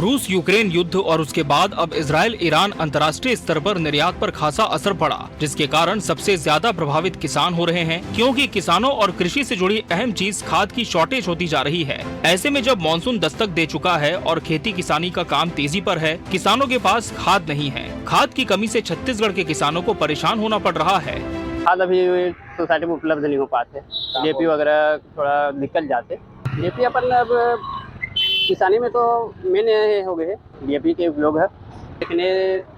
रूस यूक्रेन युद्ध और उसके बाद अब इजराइल ईरान अंतर्राष्ट्रीय स्तर पर निर्यात पर खासा असर पड़ा, जिसके कारण सबसे ज्यादा प्रभावित किसान हो रहे हैं, क्योंकि किसानों और कृषि से जुड़ी अहम चीज खाद की शॉर्टेज होती जा रही है। ऐसे में जब मानसून दस्तक दे चुका है और खेती किसानी का काम तेजी पर है, किसानों के पास खाद नहीं है। खाद की कमी से छत्तीसगढ़ के किसानों को परेशान होना पड़ रहा है। खाद अभी सोसाइटी में उपलब्ध नहीं हो पाते, डीएपी वगैरह थोड़ा निकल जाते। डीएपी अपन अब किसानी में तो मेन हो गए है, डीएपी के उपयोग है, लेकिन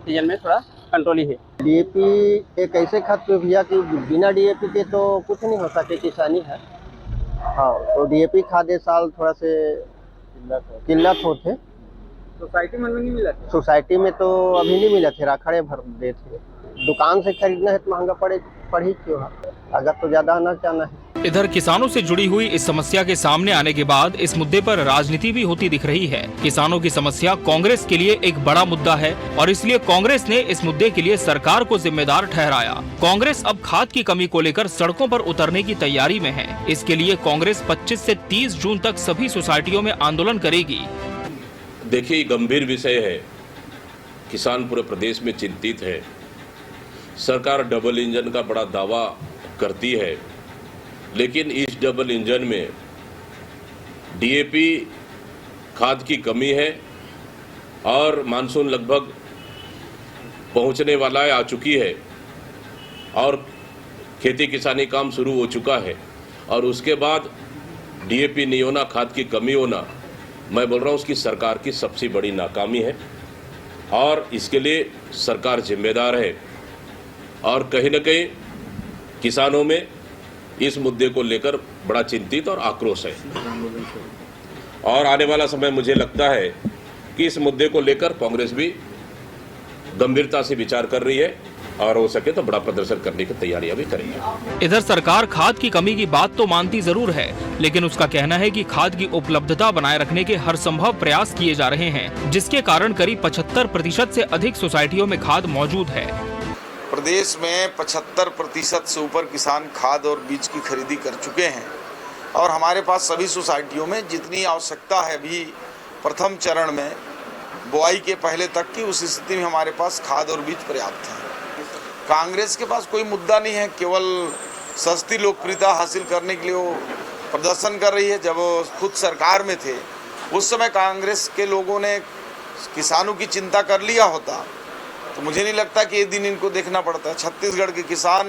सीजन में थोड़ा कंट्रोल ही है। डीएपी एक ऐसे खाद पे भैया कि बिना डीएपी के तो कुछ नहीं हो सकते, किसानी है। हाँ, तो डीएपी खाद इस साल थोड़ा से किल्लत होते। सोसाइटी में नहीं मिला था? सोसाइटी में तो अभी नहीं मिला थे, राखड़े भर देते। दुकान से खरीदना है तो महंगा पड़ ही क्यों, अगर तो ज्यादा आना चाहना है। इधर किसानों से जुड़ी हुई इस समस्या के सामने आने के बाद इस मुद्दे पर राजनीति भी होती दिख रही है। किसानों की समस्या कांग्रेस के लिए एक बड़ा मुद्दा है और इसलिए कांग्रेस ने इस मुद्दे के लिए सरकार को जिम्मेदार ठहराया। कांग्रेस अब खाद की कमी को लेकर सड़कों पर उतरने की तैयारी में है। इसके लिए कांग्रेस 25 से 30 जून तक सभी सोसाइटियों में आंदोलन करेगी। देखिए, गंभीर विषय है, किसान पूरे प्रदेश में चिंतित है। सरकार डबल इंजन का बड़ा दावा करती है, लेकिन इस डबल इंजन में डीएपी खाद की कमी है और मानसून लगभग पहुंचने वाला है, आ चुकी है और खेती किसानी काम शुरू हो चुका है, और उसके बाद डीएपी नहीं होना, खाद की कमी होना, मैं बोल रहा हूँ उसकी सरकार की सबसे बड़ी नाकामी है और इसके लिए सरकार जिम्मेदार है। और कहीं न कहीं किसानों में इस मुद्दे को लेकर बड़ा चिंतित और आक्रोश है, और आने वाला समय मुझे लगता है कि इस मुद्दे को लेकर कांग्रेस भी गंभीरता से विचार कर रही है और हो सके तो बड़ा प्रदर्शन करने की तैयारियां भी करेंगे। इधर सरकार खाद की कमी की बात तो मानती जरूर है, लेकिन उसका कहना है कि खाद की उपलब्धता बनाए रखने के हर संभव प्रयास किए जा रहे हैं, जिसके कारण करीब 75% से अधिक सोसाइटियों में खाद मौजूद है। प्रदेश में 75% से ऊपर किसान खाद और बीज की खरीदी कर चुके हैं और हमारे पास सभी सोसाइटियों में जितनी आवश्यकता है भी प्रथम चरण में बुआई के पहले तक की, उस स्थिति में हमारे पास खाद और बीज पर्याप्त है। कांग्रेस के पास कोई मुद्दा नहीं है, केवल सस्ती लोकप्रियता हासिल करने के लिए वो प्रदर्शन कर रही है। जब वो खुद सरकार में थे उस समय कांग्रेस के लोगों ने किसानों की चिंता कर लिया होता तो मुझे नहीं लगता कि ये दिन इनको देखना पड़ता है। छत्तीसगढ़ के किसान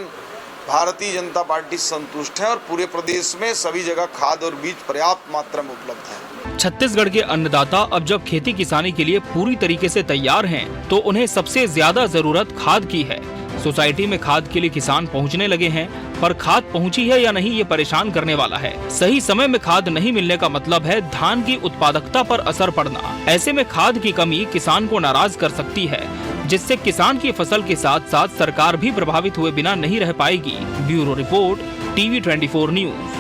भारतीय जनता पार्टी से संतुष्ट हैं और पूरे प्रदेश में सभी जगह खाद और बीज पर्याप्त मात्रा में उपलब्ध है। छत्तीसगढ़ के अन्नदाता अब जब खेती किसानी के लिए पूरी तरीके से तैयार हैं, तो उन्हें सबसे ज्यादा जरूरत खाद की है। सोसाइटी में खाद के लिए किसान पहुंचने लगे हैं, पर खाद पहुंची है या नहीं ये परेशान करने वाला है। सही समय में खाद नहीं मिलने का मतलब है धान की उत्पादकता पर असर पड़ना। ऐसे में खाद की कमी किसान को नाराज कर सकती है, जिससे किसान की फसल के साथ साथ सरकार भी प्रभावित हुए बिना नहीं रह पाएगी। Bureau report, TV 24 news.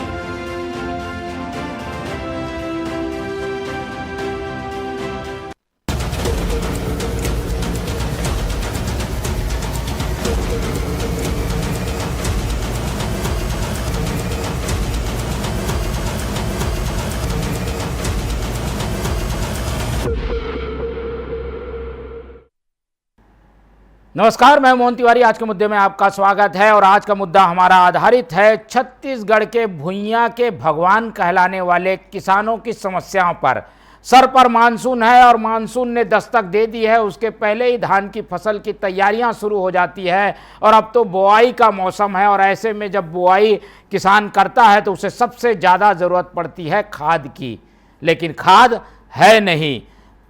नमस्कार, मैं मोहन तिवारी। आज के मुद्दे में आपका स्वागत है और आज का मुद्दा हमारा आधारित है छत्तीसगढ़ के भुइयां के भगवान कहलाने वाले किसानों की समस्याओं पर। सर पर मानसून है और मानसून ने दस्तक दे दी है, उसके पहले ही धान की फसल की तैयारियां शुरू हो जाती है और अब तो बुआई का मौसम है। और ऐसे में जब बुआई किसान करता है तो उसे सबसे ज़्यादा ज़रूरत पड़ती है खाद की, लेकिन खाद है नहीं।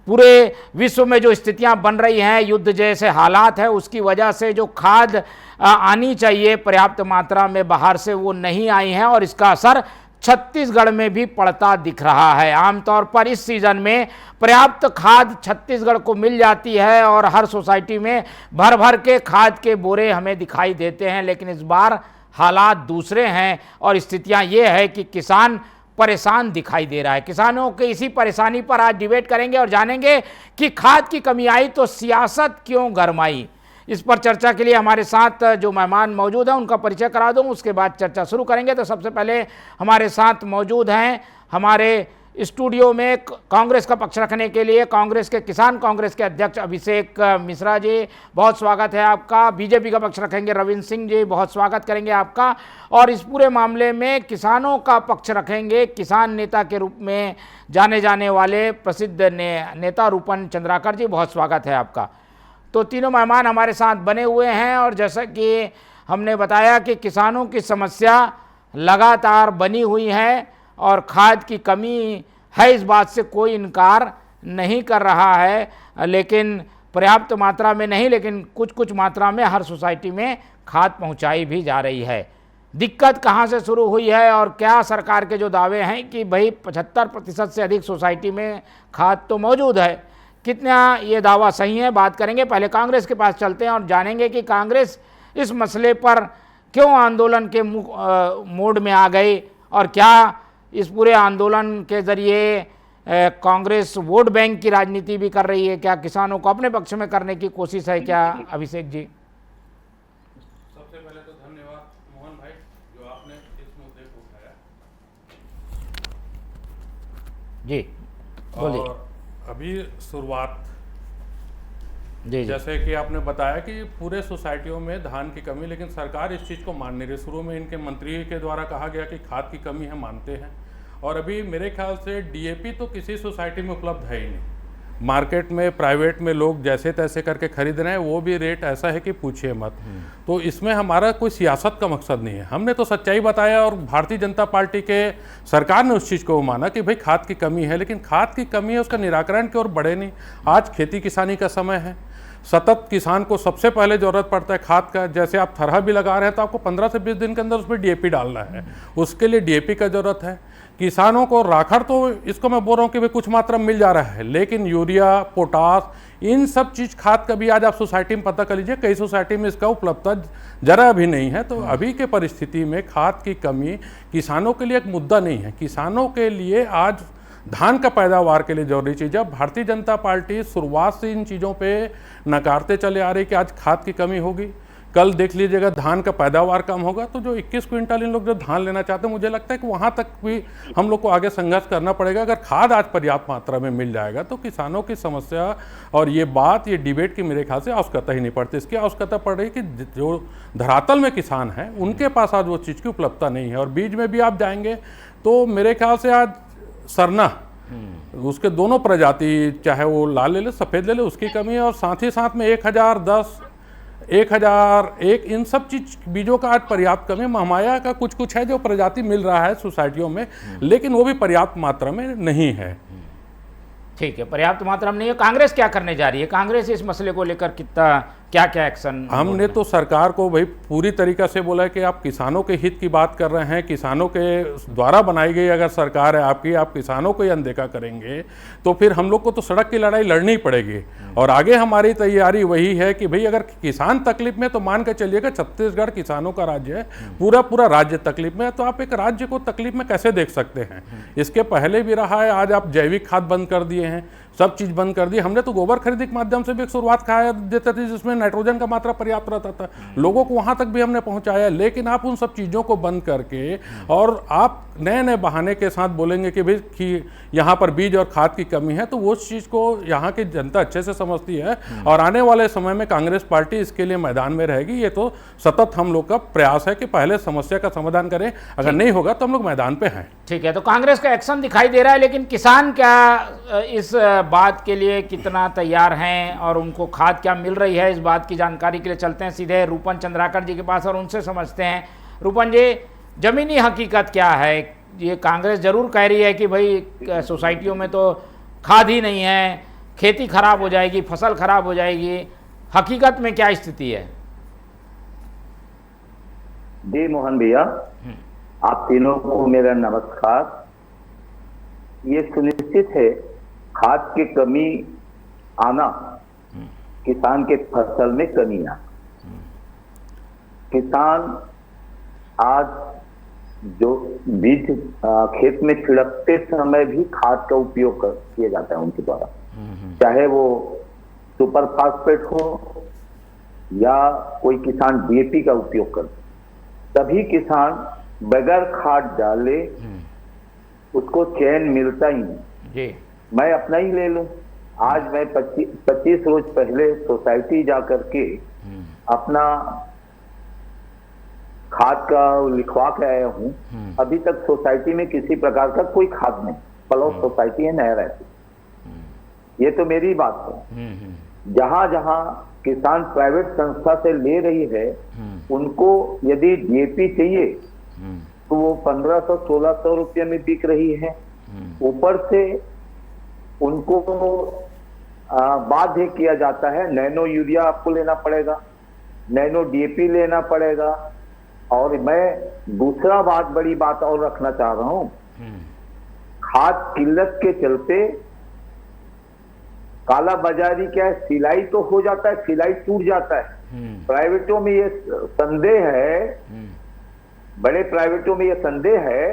पूरे विश्व में जो स्थितियां बन रही हैं, युद्ध जैसे हालात है, उसकी वजह से जो खाद आनी चाहिए पर्याप्त मात्रा में बाहर से, वो नहीं आई है और इसका असर छत्तीसगढ़ में भी पड़ता दिख रहा है। आमतौर पर इस सीज़न में पर्याप्त खाद छत्तीसगढ़ को मिल जाती है और हर सोसाइटी में भर भर के खाद के बोरे हमें दिखाई देते हैं, लेकिन इस बार हालात दूसरे हैं और स्थितियां ये है कि किसान परेशान दिखाई दे रहा है। किसानों के इसी परेशानी पर आज डिबेट करेंगे और जानेंगे कि खाद की कमी आई तो सियासत क्यों गरमाई। इस पर चर्चा के लिए हमारे साथ जो मेहमान मौजूद हैं उनका परिचय करा दूं, उसके बाद चर्चा शुरू करेंगे। तो सबसे पहले हमारे साथ मौजूद हैं हमारे स्टूडियो में कांग्रेस का पक्ष रखने के लिए कांग्रेस के किसान कांग्रेस के अध्यक्ष अभिषेक मिश्रा जी, बहुत स्वागत है आपका। बीजेपी का पक्ष रखेंगे रविंद्र सिंह जी, बहुत स्वागत करेंगे आपका। और इस पूरे मामले में किसानों का पक्ष रखेंगे किसान नेता के रूप में जाने जाने वाले प्रसिद्ध नेता रूपन चंद्राकर जी, बहुत स्वागत है आपका। तो तीनों मेहमान हमारे साथ बने हुए हैं और जैसा कि हमने बताया कि किसानों की समस्या लगातार बनी हुई है और खाद की कमी है, इस बात से कोई इनकार नहीं कर रहा है, लेकिन पर्याप्त मात्रा में नहीं, लेकिन कुछ कुछ मात्रा में हर सोसाइटी में खाद पहुंचाई भी जा रही है। दिक्कत कहां से शुरू हुई है और क्या सरकार के जो दावे हैं कि भाई 75% से अधिक सोसाइटी में खाद तो मौजूद है, कितना ये दावा सही है, बात करेंगे। पहले कांग्रेस के पास चलते हैं और जानेंगे कि कांग्रेस इस मसले पर क्यों आंदोलन के मोड में आ गई और क्या इस पूरे आंदोलन के ज़रिए कांग्रेस वोट बैंक की राजनीति भी कर रही है, क्या किसानों को अपने पक्ष में करने की कोशिश है क्या? अभिषेक जी, सबसे पहले तो धन्यवाद मोहन भाई जो आपने इस मुद्दे को उठाया जी, बोलिए। और अभी शुरुआत जी, जैसे कि आपने बताया कि पूरे सोसाइटियों में धान की कमी, लेकिन सरकार इस चीज़ को मान नहीं रही। शुरू में इनके मंत्री के द्वारा कहा गया कि खाद की कमी है, मानते हैं, और अभी मेरे ख्याल से डीएपी तो किसी सोसाइटी में उपलब्ध है ही नहीं। मार्केट में प्राइवेट में लोग जैसे तैसे करके खरीद रहे हैं, वो भी रेट ऐसा है कि पूछिए मत। तो इसमें हमारा कोई सियासत का मकसद नहीं है, हमने तो सच्चाई बताया और भारतीय जनता पार्टी के सरकार ने उस चीज़ को माना कि भाई खाद की कमी है, लेकिन खाद की कमी है उसका निराकरण की ओर बढ़े नहीं। आज खेती किसानी का समय है, सतत किसान को सबसे पहले ज़रूरत पड़ता है खाद का। जैसे आप थरहा भी लगा रहे हैं तो आपको 15 से 20 दिन के अंदर उसमें डीएपी डालना है, उसके लिए डीएपी का ज़रूरत है। किसानों को राखड़ तो इसको मैं बोल रहा हूँ कि भाई कुछ मात्रा में मिल जा रहा है, लेकिन यूरिया, पोटास, इन सब चीज़ खाद का भी आज आप सोसाइटी में पता कर लीजिए, कई सोसाइटी में इसका उपलब्धता जरा भी नहीं है। तो अभी के परिस्थिति में खाद की कमी किसानों के लिए एक मुद्दा नहीं है। किसानों के लिए आज धान का पैदावार के लिए जरूरी चीज़ है। भारतीय जनता पार्टी शुरुआत से इन चीज़ों पे नकारते चले आ रही कि आज खाद की कमी होगी, कल देख लीजिएगा धान का पैदावार कम होगा। तो जो 21 क्विंटल इन लोग जो धान लेना चाहते हैं, मुझे लगता है कि वहाँ तक भी हम लोग को आगे संघर्ष करना पड़ेगा। अगर खाद आज पर्याप्त मात्रा में मिल जाएगा तो किसानों की समस्या और ये बात, ये डिबेट की मेरे ख्याल से आवश्यकता ही नहीं पड़ती। इसकी आवश्यकता पड़ रही कि जो धरातल में किसान हैं उनके पास आज वो चीज़ की उपलब्धता नहीं है। और बीज में भी आप जाएंगे तो मेरे ख्याल से आज सरना, उसके दोनों प्रजाति, चाहे वो लाल ले ले सफ़ेद ले ले, उसकी कमी है। और साथ ही साथ में 1010, 1001, इन सब चीज बीजों का आज पर्याप्त कमी। महमाया का कुछ कुछ है जो प्रजाति मिल रहा है सोसाइटियों में, लेकिन वो भी पर्याप्त मात्रा में नहीं है। ठीक है, पर्याप्त मात्रा में नहीं है। कांग्रेस क्या करने जा रही है? कांग्रेस इस मसले को लेकर कितना क्या क्या एक्शन? हमने तो सरकार को भाई पूरी तरीका से बोला है कि आप किसानों के हित की बात कर रहे हैं, किसानों के द्वारा बनाई गई अगर सरकार है आपकी, आप किसानों को ही अनदेखा करेंगे तो फिर हम लोग को तो सड़क की लड़ाई लड़नी पड़ेगी। और आगे हमारी तैयारी वही है कि भाई अगर किसान तकलीफ में, तो मान के चलिएगा छत्तीसगढ़ किसानों का राज्य है, पूरा पूरा राज्य तकलीफ में है, तो आप एक राज्य को तकलीफ में कैसे देख सकते हैं? इसके पहले भी रहा है, आज आप जैविक खाद बंद कर दिए हैं, सब चीज़ बंद कर दी। हमने तो गोबर खरीदी के माध्यम से भी एक शुरुआत खाया देते थे जिसमें नाइट्रोजन का मात्रा पर्याप्त रहता था, लोगों को वहां तक भी हमने पहुंचाया। लेकिन आप उन सब चीज़ों को बंद करके और आप नए नए बहाने के साथ बोलेंगे कि भाई कि यहाँ पर बीज और खाद की कमी है, तो वो चीज़ को यहाँ की जनता अच्छे से समझती है और आने वाले समय में कांग्रेस पार्टी इसके लिए मैदान में रहेगी। ये तो सतत हम लोग का प्रयास है कि पहले समस्या का समाधान करें, अगर नहीं होगा तो हम लोग मैदान पे हैं। ठीक है, तो कांग्रेस का एक्शन दिखाई दे रहा है, लेकिन किसान क्या इस बात के लिए कितना तैयार हैं और उनको खाद क्या मिल रही है, इस बात की जानकारी के लिए चलते हैं सीधे रूपन चंद्राकर जी के पास और उनसे समझते हैं। रूपन जी, ज़मीनी हकीकत क्या है? ये कांग्रेस जरूर कह रही है कि भाई सोसाइटियों में तो खाद ही नहीं है, खेती खराब हो जाएगी, फसल खराब हो जाएगी, हकीकत में क्या स्थिति है? जी मोहन भैया, आप तीनों को मेरा नमस्कार। ये सुनिश्चित है खाद की कमी आना, किसान के फसल में कमी आना। किसान आज जो बीज खेत में छिड़कते समय भी खाद का उपयोग किया जाता है उनके द्वारा, चाहे वो सुपर फास्फेट हो या कोई किसान डीएपी का उपयोग करे। सभी किसान बगैर खाद डाले उसको चैन मिलता ही नहीं। जी मैं अपना ही ले लूं, आज मैं 25 रोज पहले सोसाइटी जा करके अपना खाद का लिखवा के आया हूं। अभी तक सोसाइटी में किसी प्रकार का कोई खाद नहीं, पड़ोस सोसाइटी है, नया रहती। ये तो मेरी बात है। जहां जहां किसान प्राइवेट संस्था से ले रही है, उनको यदि डीएपी चाहिए तो वो 1500-1600 रुपये में बिक रही है। ऊपर से उनको बाध्य किया जाता है, नैनो यूरिया आपको लेना पड़ेगा, नैनो डीएपी लेना पड़ेगा। और मैं दूसरा बड़ी बात और रखना चाह रहा हूं, खाद किल्लत के चलते काला बाजारी क्या है, सिलाई तो हो जाता है, सिलाई टूट जाता है। प्राइवेटों में ये संदेह है, बड़े प्राइवेटों में ये संदेह है,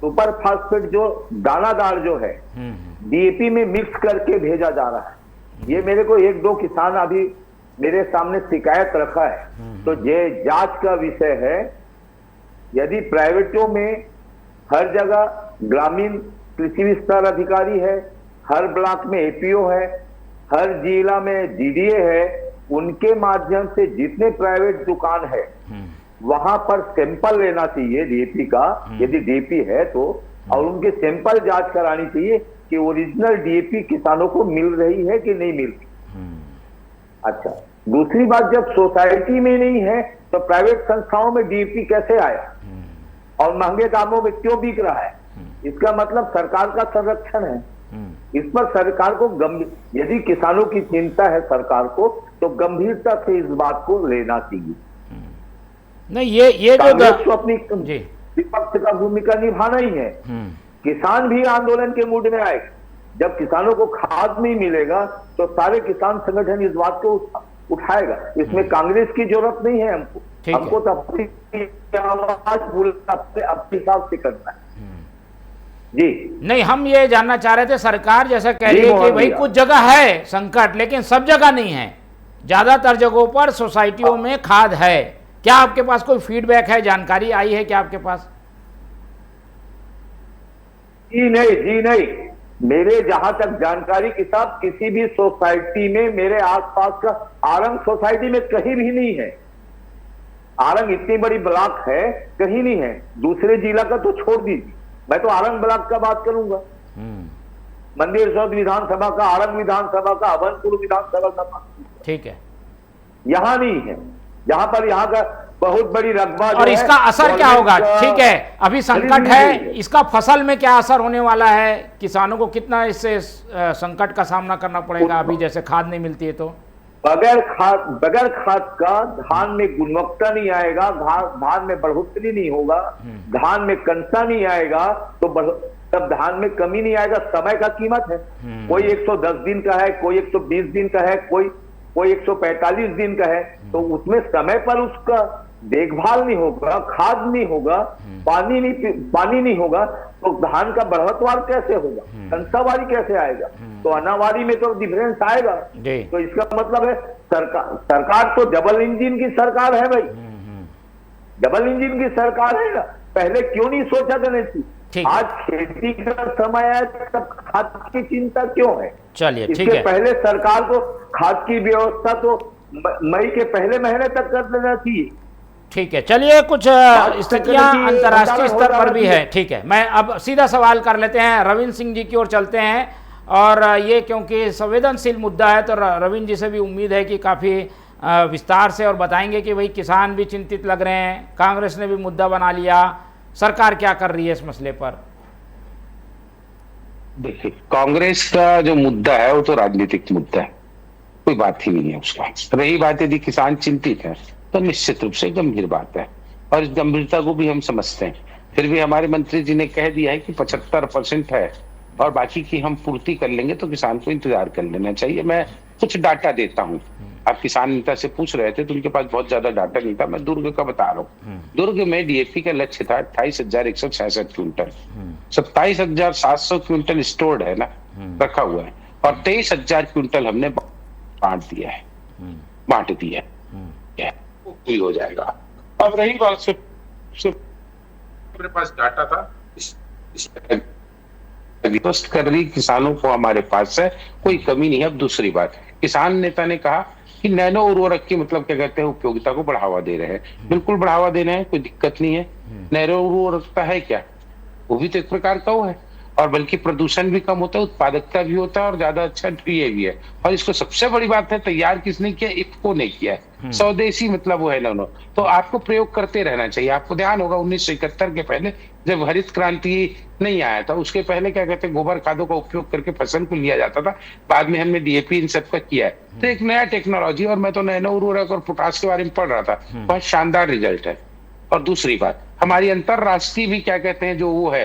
सुपर फास्फेट जो दानादार जो है डीएपी में मिक्स करके भेजा जा रहा है। ये मेरे को 1-2 किसान अभी मेरे सामने शिकायत रखा है, तो ये जांच का विषय है। यदि प्राइवेटों में हर जगह ग्रामीण कृषि विस्तार अधिकारी है, हर ब्लॉक में एपीओ है, हर जिला में डीडीए है, उनके माध्यम से जितने प्राइवेट दुकान है वहां पर सैंपल लेना चाहिए डीएपी का, यदि डीएपी है तो, और उनके सैंपल जांच करानी चाहिए कि ओरिजिनल डीएपी किसानों को मिल रही है कि नहीं मिल रही। अच्छा, दूसरी बात, जब सोसाइटी में नहीं है तो प्राइवेट संस्थाओं में डीएपी कैसे आया और महंगे दामों में क्यों बिक रहा है? इसका मतलब सरकार का संरक्षण है। इस पर सरकार को यदि किसानों की चिंता है सरकार को, तो गंभीरता से इस बात को लेना चाहिए। नहीं, ये कांग्रेस को अपनी जी विपक्ष का भूमिका निभाना ही है। किसान भी आंदोलन के मूड में आए। जब किसानों को खाद नहीं मिलेगा तो सारे किसान संगठन इस बात को उठाएगा। इसमें कांग्रेस की जरूरत नहीं है हमको तो अपनी आवाज अपने हिसाब से करना है। जी नहीं, हम ये जानना चाह रहे थे, सरकार जैसा कह रही है कि भाई कुछ जगह है संकट, लेकिन सब जगह नहीं है, ज्यादातर जगहों पर सोसाइटियों में खाद है। क्या आपके पास कोई फीडबैक है, जानकारी आई है क्या आपके पास? जी नहीं, मेरे जहां तक जानकारी के साथ किसी भी सोसाइटी में, मेरे आसपास का आरंग सोसाइटी में कहीं भी नहीं है। आरंग इतनी बड़ी ब्लॉक है, कहीं नहीं है। दूसरे जिला का तो छोड़ दीजिए, मैं तो आरंग ब्लॉक का बात करूंगा। मंदिर चौक विधानसभा का, आरंग विधानसभा का, अभनपुर विधानसभा का, ठीक है, यहां नहीं है। जहां पर यहाँ का बहुत बड़ी रकबा और इसका असर क्या होगा? ठीक है, अभी संकट है, इसका फसल में क्या असर होने वाला है? किसानों को कितना इससे संकट का सामना करना पड़ेगा अभी जैसे खाद नहीं मिलती है तो? बगैर खाद का धान में गुणवत्ता नहीं आएगा, धान में बढ़ोतरी नहीं होगा, धान में कंसा नहीं आएगा, तो तब धान में कमी नहीं आएगा। समय का कीमत है, कोई 110 दिन का है, कोई 120 दिन का है, कोई 145 दिन का है, तो उसमें समय पर उसका देखभाल नहीं होगा, खाद नहीं होगा, पानी नहीं होगा, तो धान का बढ़ोतवार कैसे होगा, कंसावारी कैसे आएगा? तो अनावारी में तो डिफरेंस आएगा। तो इसका मतलब है सरकार तो डबल इंजन की सरकार है भाई, डबल इंजन की सरकार है ना। पहले क्यों नहीं सोचा गणेश जी? आज खेती का समय है, तब खाद की चिंता क्यों है? चलिए, ठीक इसके है, पहले सरकार को खाद की व्यवस्था तो मई के पहले महीने तक कर देना चाहिए। ठीक है, चलिए, कुछ स्थितियां अंतर्राष्ट्रीय स्तर पर भी है। ठीक है, मैं अब सीधा सवाल कर लेते हैं, रविंद्र सिंह जी की ओर चलते हैं। और ये क्योंकि संवेदनशील मुद्दा है तो रविंद्र जी से भी उम्मीद है कि काफ़ी विस्तार से और बताएंगे कि भाई किसान भी चिंतित लग रहे हैं, कांग्रेस ने भी मुद्दा बना लिया, सरकार क्या कर रही है इस मसले पर? देखिए, कांग्रेस का जो मुद्दा है वो तो राजनीतिक मुद्दा है, कोई बात ही नहीं है उसका। रही बात यदि किसान चिंतित है तो निश्चित रूप से गंभीर बात है, और इस गंभीरता को भी हम समझते हैं। फिर भी हमारे मंत्री जी ने कह दिया है कि 75% है और बाकी की हम पूर्ति कर लेंगे, तो किसान को इंतजार कर लेना चाहिए। मैं कुछ डाटा देता हूँ। आप किसान नेता से पूछ रहे थे तो उनके पास बहुत ज्यादा डाटा नहीं था, मैं दुर्ग का बता रहा हूँ। दुर्ग में डीएपी का लक्ष्य था 28,166 क्विंटल, 27,700 क्विंटल स्टोर्ड है ना, रखा हुआ है, और 23,000 क्विंटल हमने बांट दिया है, पूरी हो जाएगा। अब रही बात, मेरे पास डाटा था, स्पष्ट कर रही किसानों को हमारे पास है, कोई कमी नहीं है। अब दूसरी बात, किसान नेता ने कहा कि नैनो उर्वरक की मतलब क्या कहते हैं, उपयोगिता को बढ़ावा दे रहे हैं। बिल्कुल बढ़ावा दे रहे हैं, कोई दिक्कत नहीं है। नैनो उर्वरकता है क्या, वो भी तो एक प्रकार का वो है, और बल्कि प्रदूषण भी कम होता है, उत्पादकता भी होता है, और ज्यादा अच्छा ये भी है। और इसको सबसे बड़ी बात है, तैयार किसने किया, इफ्को ने किया है, स्वदेशी मतलब वो है नैनो। तो आपको प्रयोग करते रहना चाहिए। आपको ध्यान होगा 1971 के पहले जब हरित क्रांति नहीं आया था, उसके पहले क्या कहते हैं, गोबर खादों का उपयोग करके फसल को लिया जाता था। बाद में हमने डीएपी इन सब का किया है। तो एक नया टेक्नोलॉजी, और मैं तो नैनो उर्वरक और पोटाश के बारे में पढ़ रहा था, बहुत शानदार रिजल्ट है। और दूसरी बात, हमारी अंतरराष्ट्रीय भी क्या कहते हैं जो वो है,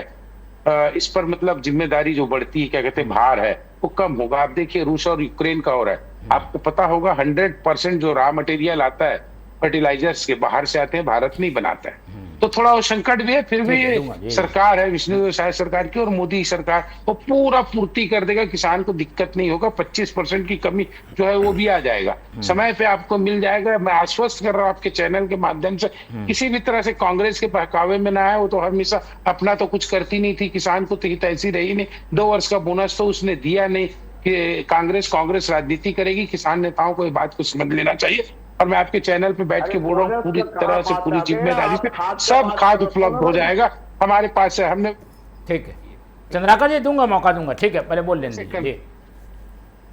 इस पर मतलब जिम्मेदारी जो बढ़ती है, क्या कहते हैं, भार है, वो कम होगा। आप देखिए रूस और यूक्रेन का हो रहा है, आपको पता होगा 100% जो रॉ मटेरियल आता है फर्टिलाइजर्स के बाहर से आते हैं, भारत नहीं बनाता है। तो थोड़ा वो संकट भी है, फिर भी सरकार है विष्णु व्यवसाय सरकार की और मोदी सरकार, वो पूरा पूर्ति कर देगा, किसान को दिक्कत नहीं होगा। 25% की कमी जो है वो भी आ जाएगा, समय पे आपको मिल जाएगा। मैं आश्वस्त कर रहा हूँ आपके चैनल के माध्यम से, किसी भी तरह से कांग्रेस के बहकावे में ना आए। वो तो हमेशा अपना तो कुछ करती नहीं थी, किसान को तो ऐसी रही नहीं। 2 वर्ष का बोनस तो उसने दिया नहीं। कि कांग्रेस राजनीति करेगी, किसान नेताओं को ये बात को समझ लेना चाहिए। और मैं आपके चैनल पे बैठ के बोल रहा हूँ, पूरी तरह से पूरी जिम्मेदारी से सब खाद उपलब्ध हो जाएगा हमारे पास है। हमने ठीक है चंद्राकर जी, दूंगा मौका दूंगा, ठीक है, पहले बोल लेंगे जी।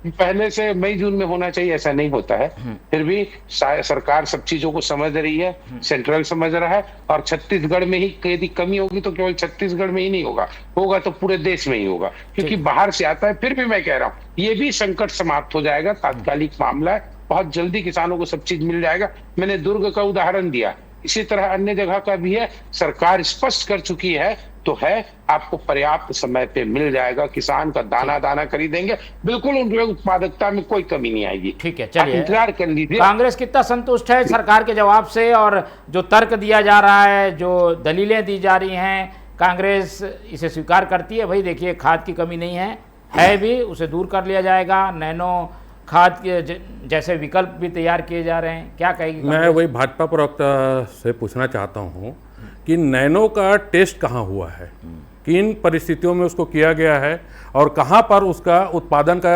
पहले से मई जून में होना चाहिए, ऐसा नहीं होता है। फिर भी सरकार सब चीजों को समझ रही है, सेंट्रल समझ रहा है। और छत्तीसगढ़ में ही यदि कमी होगी तो केवल छत्तीसगढ़ में ही नहीं होगा, होगा तो पूरे देश में ही होगा, क्योंकि बाहर से आता है। फिर भी मैं कह रहा हूँ ये भी संकट समाप्त हो जाएगा, तात्कालिक मामला है, बहुत जल्दी किसानों को सब चीज मिल जाएगा। मैंने दुर्ग का उदाहरण दिया, इसी तरह अन्य जगह का भी है। सरकार स्पष्ट कर चुकी है तो है, आपको पर्याप्त समय पे मिल जाएगा, किसान का दाना दाना खरीदेंगे, बिल्कुल उनके उत्पादकता में कोई कमी नहीं आएगी। ठीक है, चलिए इंतजार कर लीजिए। कांग्रेस कितना संतुष्ट है सरकार के जवाब से, और जो तर्क दिया जा रहा है, जो दलीलें दी जा रही हैं, कांग्रेस इसे स्वीकार करती है? भाई देखिए, खाद की कमी नहीं है भी, उसे दूर कर लिया जाएगा, नैनो खाद के जैसे विकल्प भी तैयार किए जा रहे हैं, क्या कहेगी? मैं वही भाजपा प्रवक्ता से पूछना चाहता हूँ कि नैनो का टेस्ट कहाँ हुआ है, किन परिस्थितियों में उसको किया गया है, और कहाँ पर उसका उत्पादन का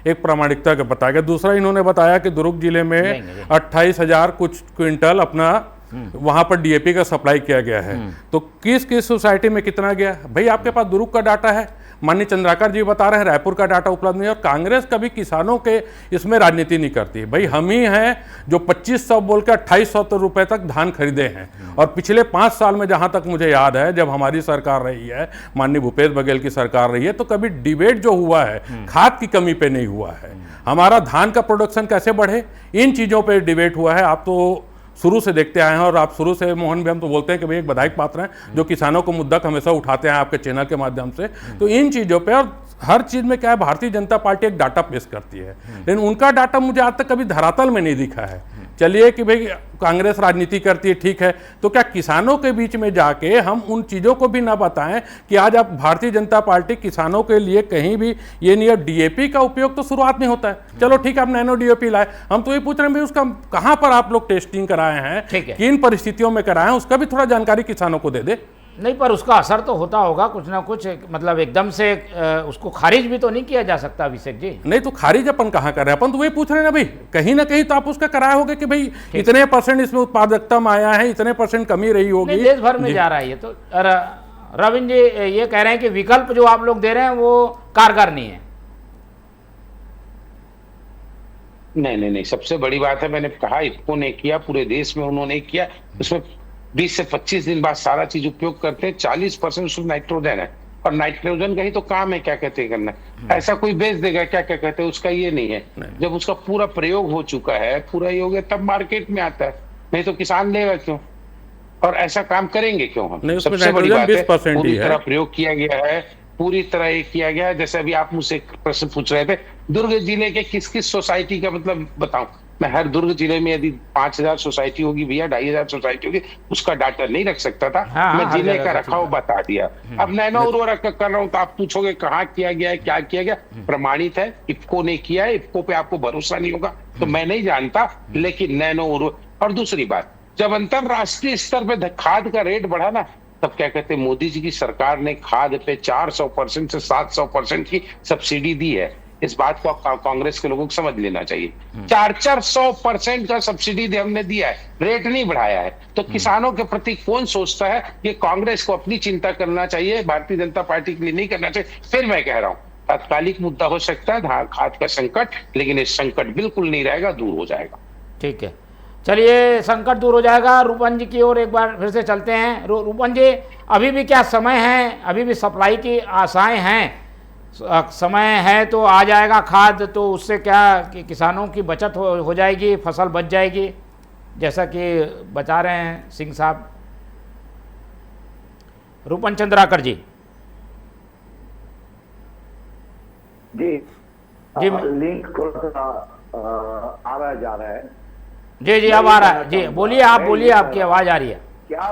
एक प्रामाणिकता का बताया गया। दूसरा, इन्होंने बताया कि दुर्ग जिले में 28,000 कुछ क्विंटल अपना वहाँ पर डीएपी का सप्लाई किया गया है। तो किस किस सोसाइटी में कितना गया? भाई आपके पास दुर्ग का डाटा है, माननीय चंद्राकर जी बता रहे हैं रायपुर का डाटा उपलब्ध नहीं है। और कांग्रेस कभी किसानों के इसमें राजनीति नहीं करती। भाई हम ही हैं जो 2500 बोल के 2800 रुपए तक धान खरीदे हैं। और पिछले 5 साल में जहां तक मुझे याद है, जब हमारी सरकार रही है, माननीय भूपेश बघेल की सरकार रही है, तो कभी डिबेट जो हुआ है खाद की कमी पे नहीं हुआ है। हमारा धान का प्रोडक्शन कैसे बढ़े, इन चीज़ों पर डिबेट हुआ है। आप तो शुरू से देखते आए हैं, और आप शुरू से, मोहन भी, हम तो बोलते हैं कि भाई एक बधाई पात्र हैं जो किसानों को मुद्दा हमेशा उठाते हैं आपके चैनल के माध्यम से। तो इन चीज़ों पे, और हर चीज़ में क्या है, भारतीय जनता पार्टी एक डाटा पेश करती है, लेकिन उनका डाटा मुझे आज तक कभी धरातल में नहीं दिखा है। चलिए कि भाई कांग्रेस राजनीति करती है, ठीक है, तो क्या किसानों के बीच में जाके हम उन चीज़ों को भी ना बताएं कि आज आप भारतीय जनता पार्टी किसानों के लिए कहीं भी ये नहीं है। डीएपी का उपयोग तो शुरुआत में होता है, चलो ठीक है, आप नैनो डीएपी लाए, हम तो ये पूछ रहे हैं भाई उसका कहाँ पर आप लोग टेस्टिंग कराए हैं, किन परिस्थितियों में कराए हैं, उसका भी थोड़ा जानकारी किसानों को दे दे। नहीं, पर उसका असर तो होता होगा कुछ ना कुछ, मतलब एकदम से उसको खारिज भी तो नहीं किया जा सकता अभिषेक जी। नहीं तो खारिज अपन कहाँ कर रहे हैं, अपन तो वही पूछ रहे हैं ना भाई, कहीं ना कहीं तो आप उसका कराया होगा कि भाई इतने % इसमें उत्पादकता में आया है, इतने % कमी रही होगी। देश भर में जा रहा है ये तो। रविंद्र जी ये कह रहे हैं कि विकल्प जो आप लोग दे रहे हैं वो कारगर नहीं है। नहीं, सबसे बड़ी बात है, मैंने कहा इफ्को ने किया, पूरे देश में उन्होंने किया, उसमें 20 से 25 दिन बाद सारा चीज उपयोग करते हैं। 40% उसमें नाइट्रोजन है, और नाइट्रोजन का ही तो काम है, क्या कहते हैं करना। ऐसा कोई बेच देगा क्या, क्या कहते हैं, उसका ये नहीं है। जब उसका पूरा प्रयोग हो चुका है, पूरा ये हो गया, तब मार्केट में आता है, नहीं तो किसान लेगा क्यों, और ऐसा काम करेंगे क्यों हम? सबसे बड़ी बात है, पूरी तरह प्रयोग किया गया है, पूरी तरह ये किया गया है। जैसे अभी आप मुझसे प्रश्न पूछ रहे थे, दुर्ग जिले के किस किस सोसाइटी का मतलब बताऊं मैं? हर दुर्ग जिले में यदि 5000 सोसाइटी होगी भैया, 2500 सोसाइटी होगी, उसका डाटा नहीं रख सकता था। मैं जिले का रखा हुआ बता दिया। अब नैनो उर्वरक का कर रहा हूं तो आप पूछोगे कहाँ किया गया है, क्या किया गया, प्रमाणित है, इफ्को ने किया है। इफ्को पे आपको भरोसा नहीं होगा तो मैं नहीं जानता, लेकिन नैनो उर्वरक। और दूसरी बात, जब अंतरराष्ट्रीय स्तर पे खाद का रेट बढ़ा ना, तब क्या कहते हैं, मोदी जी की सरकार ने खाद पे 400% से 700% की सब्सिडी दी है। इस बात को कांग्रेस के लोगों को समझ लेना चाहिए। 400% का सब्सिडी हमने दिया है, रेट नहीं बढ़ाया है। तो किसानों के प्रति कौन सोचता है? ये कांग्रेस को अपनी चिंता करना चाहिए, भारतीय जनता पार्टी के लिए नहीं करना चाहिए। फिर मैं कह रहा हूं, तात्कालिक मुद्दा हो सकता है खाद का संकट, लेकिन ये संकट बिल्कुल नहीं रहेगा, दूर हो जाएगा। ठीक है, चलिए, संकट दूर हो जाएगा। रूपन जी की ओर एक बार फिर से चलते हैं। रूपन जी, अभी भी क्या समय है? अभी भी सप्लाई की आशाएं हैं? समय है तो आ जाएगा खाद, तो उससे क्या कि किसानों की बचत हो जाएगी, फसल बच जाएगी, जैसा कि बता रहे हैं सिंह साहब। रूपन चंद्राकर जी। जी जी लिंक थोड़ा सा आ रहा जा रहा है। जी जी, अब आ रहा है जी, बोलिए, आप बोलिए, आपकी आवाज आ रही है। क्या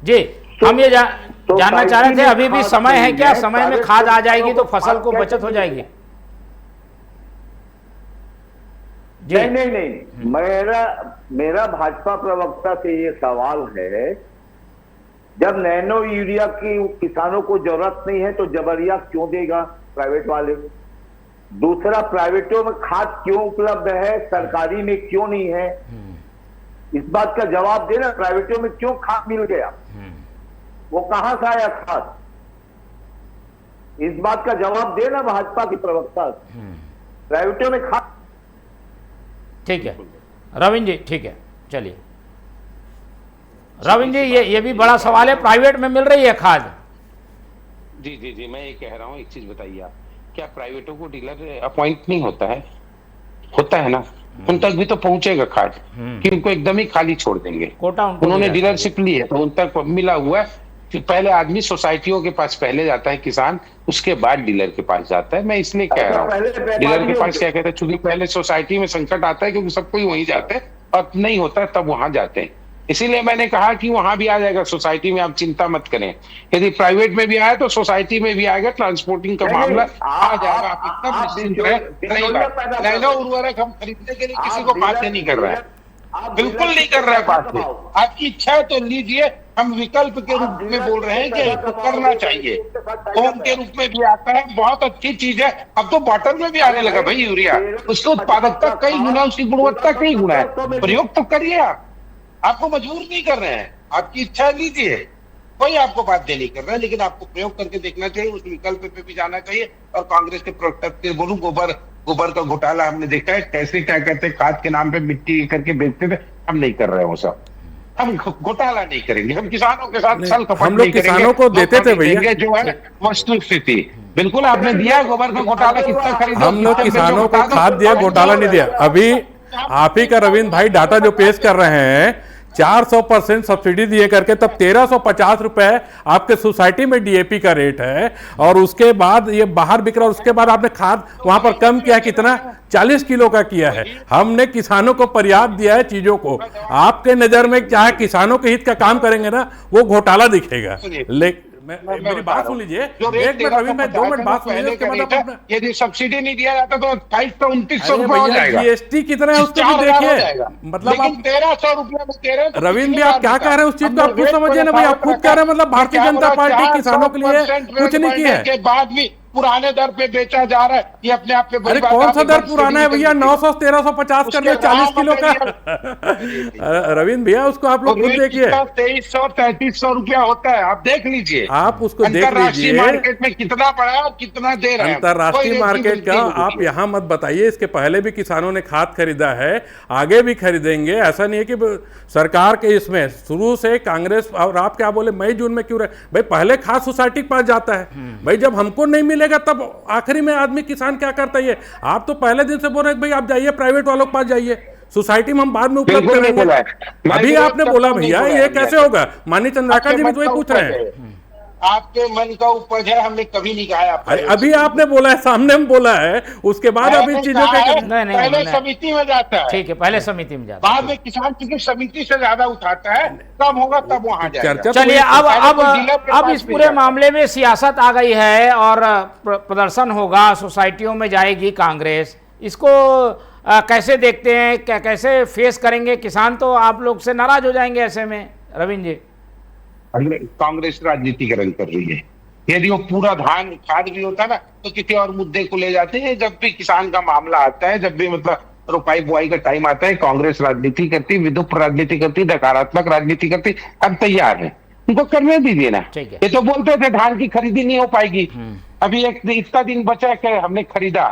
जी, हम ये जानना चाह रहे थे, अभी भी समय है क्या? समय में खाद आ जाएगी तो फसल को बचत हो जाएगी? जी नहीं, मेरा भाजपा प्रवक्ता से ये सवाल है, जब नैनो यूरिया की किसानों को जरूरत नहीं है तो जबरिया क्यों देगा प्राइवेट वाले? दूसरा, प्राइवेटों में खाद क्यों उपलब्ध है, सरकारी में क्यों नहीं है? इस बात का जवाब देना, प्राइवेटों में क्यों खाद मिल गया, वो कहां से आया खाद? इस बात का जवाब देना भाजपा की प्रवक्ता, प्राइवेटों में खाद। ठीक है रविंद्र जी, ठीक है, चलिए रविंद्र जी, ये भी बड़ा सवाल है, प्राइवेट में मिल रही है खाद? जी जी जी, मैं ये कह रहा हूँ, एक चीज बताइए आप, क्या प्राइवेटों को डीलर अपॉइंट नहीं होता है? होता है ना, उन तक भी तो पहुंचेगा खाद, कि उनको एकदम ही खाली छोड़ देंगे? कोटा उन्होंने डीलरशिप ली है तो उन तक मिला हुआ है कि पहले आदमी सोसाइटियों के पास पहले जाता है किसान, उसके बाद डीलर के पास जाता है। मैं इसलिए कह रहा हूँ, डीलर के पास क्या कहते हैं, चूंकि पहले सोसाइटी में संकट आता है क्योंकि सबको ही वहीं जाते हैं, और नहीं होता है तब वहां जाते हैं। इसीलिए मैंने कहा कि वहां भी आ जाएगा, सोसाइटी में आप चिंता मत करें। यदि प्राइवेट में भी आया तो सोसाइटी में भी आएगा, ट्रांसपोर्टिंग का मामला आ जाएगा। आप एकदम निश्चिंत रहे। नैनो उर्वरक हम खरीदने के लिए किसी को बाध्य नहीं कर रहे हैं, बिल्कुल नहीं कर रहे हैं बाध्य। आपकी इच्छा है तो लीजिए, हम विकल्प के रूप में बोल रहे हैं कि इसको करना चाहिए। होम के रूप में भी आता है, बहुत अच्छी चीज है। अब तो बॉटल में भी आने लगा भाई यूरिया, उसकी उत्पादकता कई गुना, उसकी गुणवत्ता कई गुना है। प्रयोग तो करिए आप, आपको मजबूर नहीं कर रहे हैं, आपकी इच्छा लीजिए, कोई आपको बाध्य नहीं कर रहा है, लेकिन आपको प्रयोग करके देखना चाहिए, उस विकल्प पे भी जाना चाहिए। और कांग्रेस के प्रोटेक्टर बोलूं, गोबर का घोटाला हमने देखा है, कैसे क्या कहते हैं, खाद के नाम पे मिट्टी करके बेचते थे। हम नहीं कर रहे हैं वो सब, हम घोटाला नहीं करेंगे, हम किसानों के साथ छल कपट हम लोग किसानों को देते थे भैया, जो है वस्तु स्थिति। बिल्कुल आपने दिया गोबर का घोटाला, कितना खरीदा? हम लोग किसानों को खाद दिया, घोटाला नहीं दिया। अभी आप ही का रविंद्र भाई डाटा जो पेश कर रहे हैं, 400% सब्सिडी दिए करके तब 1350 रुपए आपके सोसाइटी में डीएपी का रेट है, और उसके बाद ये बाहर बिक रहा, और उसके बाद आपने खाद वहां पर कम किया, कितना 40 किलो का किया है। हमने किसानों को पर्याप्त दिया है चीजों को। आपके नजर में चाहे किसानों के हित का काम करेंगे ना, वो घोटाला दिखेगा। लेकिन मेरी बात सुन लीजिए, एक मिनट रवि, मैं 2 मिनट बात सुन लीजिए। यदि सब्सिडी नहीं दिया जाता तो 2800-2900 रुपए हो जाएगा। जीएसटी कितना है उसको भी देखिए, मतलब आप 1300 रुपए में दे रहे हैं। रविंद्र भी आप क्या कह रहे हैं उस चीज को आप खुद समझिए ना भाई, आप खुद कह रहे हैं, मतलब भारतीय जनता पार्टी किसानों के लिए कुछ नहीं किया है। के बाद भी पुराने दर पे बेचा जा रहा है, ये अपने आप पे अरे कौन सा दर पुराना है भैया? 900 1350 कर लिया 40 किलो का। रविंद्र भैया उसको आप लोग खुद देखिए, 2300-3300 रुपया होता है, आप देख लीजिए, आप उसको देख लीजिए। अंतरराष्ट्रीय मार्केट में कितना पड़ा है और कितना दे रहे हैं। अंतरराष्ट्रीय मार्केट का आप यहाँ मत बताइए, इसके पहले भी किसानों ने खाद खरीदा है, आगे भी खरीदेंगे। ऐसा नहीं है कि सरकार के इसमें शुरू से कांग्रेस, और आप क्या बोले मई जून में क्यों रहे भाई, पहले खाद सोसाइटी के पास जाता है भाई, जब हमको नहीं मिले तब आखिरी में आदमी किसान क्या करता है? आप तो पहले दिन से बोल रहे हैं भाई आप जाइए प्राइवेट वालों के पास जाइए, सोसाइटी में हम बाद में उपलब्ध करेंगे। अभी आपने बोला भैया ये कैसे होगा? माननीय चंद्राकर जी भी तो वही पूछ रहे हैं। आपके मन का उपज है, हमने कभी नहीं कहा। अभी आपने बोला है, सामने हम बोला है, उसके बाद अभी चीजों के पहले समिति में जाता है। ठीक है, पहले समिति में जाता है, बाद में किसान चूंकि समिति से ज्यादा उठाता है, कब होगा तब वहां जाएगा। चलिए अब इस पूरे मामले में सियासत आ गई है और प्रदर्शन होगा, सोसाइटियों में जाएगी कांग्रेस। इसको कैसे देखते हैं, क्या कैसे फेस करेंगे? किसान तो आप लोग से नाराज हो जाएंगे ऐसे में, रविंद्र जी। कांग्रेस राजनीतिकरण कर रही है। यदि वो पूरा धान खाद भी होता ना तो किसी और मुद्दे को ले जाते हैं। जब भी किसान का मामला आता है, जब भी मतलब रोपाई बुआई का टाइम आता है, कांग्रेस राजनीति करती, विद्रूप राजनीति करती, नकारात्मक राजनीति करती। हम तैयार हैं, उनको करने दीजिए ना। ये तो बोलते थे धान की खरीदी नहीं हो पाएगी, अभी इतना दिन बचा है कि हमने खरीदा,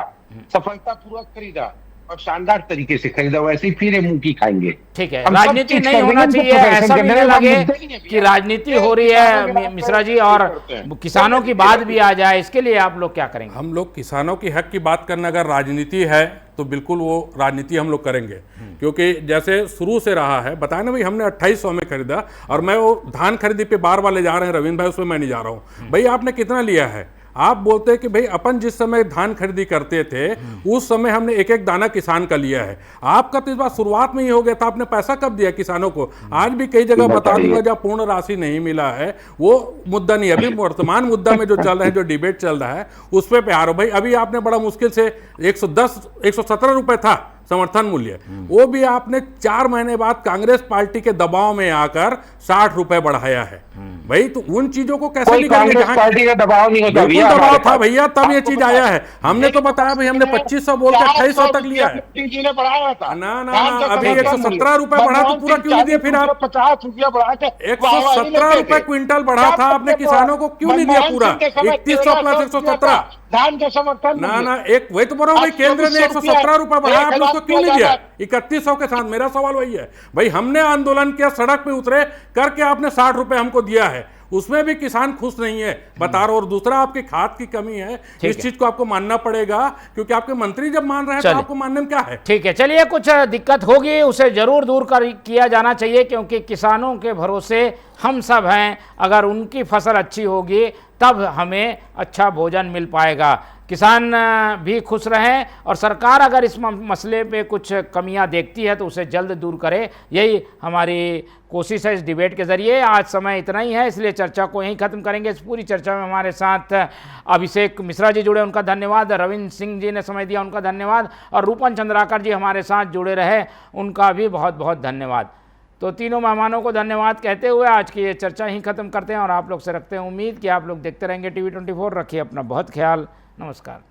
सफलतापूर्वक खरीदा और शानदार तरीके से खरीदा, वैसे ही फिर मुंह की खाएंगे। ठीक है, राजनीति नहीं होना चाहिए, ऐसा भी नहीं लगे कि राजनीति हो रही है मिश्रा जी, और किसानों की बात भी आ जाए, इसके लिए आप लोग क्या करेंगे? हम लोग किसानों की हक की बात करना, अगर राजनीति है तो बिल्कुल वो राजनीति हम लोग करेंगे, क्योंकि जैसे शुरू से रहा है, बताया ना भाई, हमने 2800 में खरीदा, और मैं वो धान खरीदी पे बार बार ले जा रहे हैं रविंद्र भाई, उसमें मैं नहीं जा रहा हूँ। भाई आपने कितना लिया है? आप बोलते हैं कि भाई अपन जिस समय धान खरीदी करते थे उस समय हमने एक एक दाना किसान का लिया है। आपका तो इस बार शुरुआत में ही हो गया था, आपने पैसा कब दिया किसानों को? आज भी कई जगह बता दूंगा जब पूर्ण राशि नहीं मिला है, वो मुद्दा नहीं। अभी वर्तमान मुद्दा में जो चल रहा है, जो डिबेट चल रहा है, उस पर प्यार हो भाई। अभी आपने बड़ा मुश्किल से 117 रुपए था समर्थन मूल्य, वो भी आपने 4 महीने बाद कांग्रेस पार्टी के दबाव में आकर 60 रुपए बढ़ाया है। भाई तो उन चीजों को कैसे निकालेंगे? कांग्रेस पार्टी का दबाव नहीं होता, बिल्कुल दबाव था भैया, तब ये चीज आया है। हमने तो बताया भाई, हमने 2500 बोल के 2800 तक लिया है। ना अभी 117 रुपए बढ़ा तो पूरा क्यों नहीं दिया फिर आप? 50 रुपया बढ़ा के 117 रुपए क्विंटल बढ़ा था, आपने किसानों को क्यों नहीं दिया पूरा? 3100 प्लस 117 धान का समर्थन। ना एक वही तो बोल रहा हूँ भाई, केंद्र ने 117 रुपए बढ़ाया, आपने उसको क्यों नहीं दिया 3100 के साथ? मेरा सवाल वही है भाई, हमने आंदोलन किया, सड़क पे उतरे करके, आपने 60 रुपए हमको दिया है, उसमें भी किसान खुश नहीं है, बता रहा। और दूसरा, आपकी खाद की कमी है, इस चीज को आपको मानना पड़ेगा, क्योंकि आपके मंत्री जब मान रहे हैं तो आपको मानने में क्या है? ठीक है, चलिए, कुछ दिक्कत होगी उसे जरूर दूर किया जाना चाहिए, क्योंकि किसानों के भरोसे हम सब हैं। अगर उनकी फसल अच्छी होगी तब हमें अच्छा भोजन मिल पाएगा, किसान भी खुश रहें, और सरकार अगर इस मसले पे कुछ कमियां देखती है तो उसे जल्द दूर करे, यही हमारी कोशिश है इस डिबेट के जरिए। आज समय इतना ही है, इसलिए चर्चा को यहीं ख़त्म करेंगे। इस पूरी चर्चा में हमारे साथ अभिषेक मिश्रा जी जुड़े, उनका धन्यवाद। रविंद्र सिंह जी ने समय दिया, उनका धन्यवाद। और रूपन चंद्राकर जी हमारे साथ जुड़े रहे, उनका भी बहुत बहुत धन्यवाद। तो तीनों मेहमानों को धन्यवाद कहते हुए आज की ये चर्चा ही खत्म करते हैं, और आप लोग से रखते हैं उम्मीद कि आप लोग देखते रहेंगे TV 24। रखिए अपना बहुत ख्याल, नमस्कार।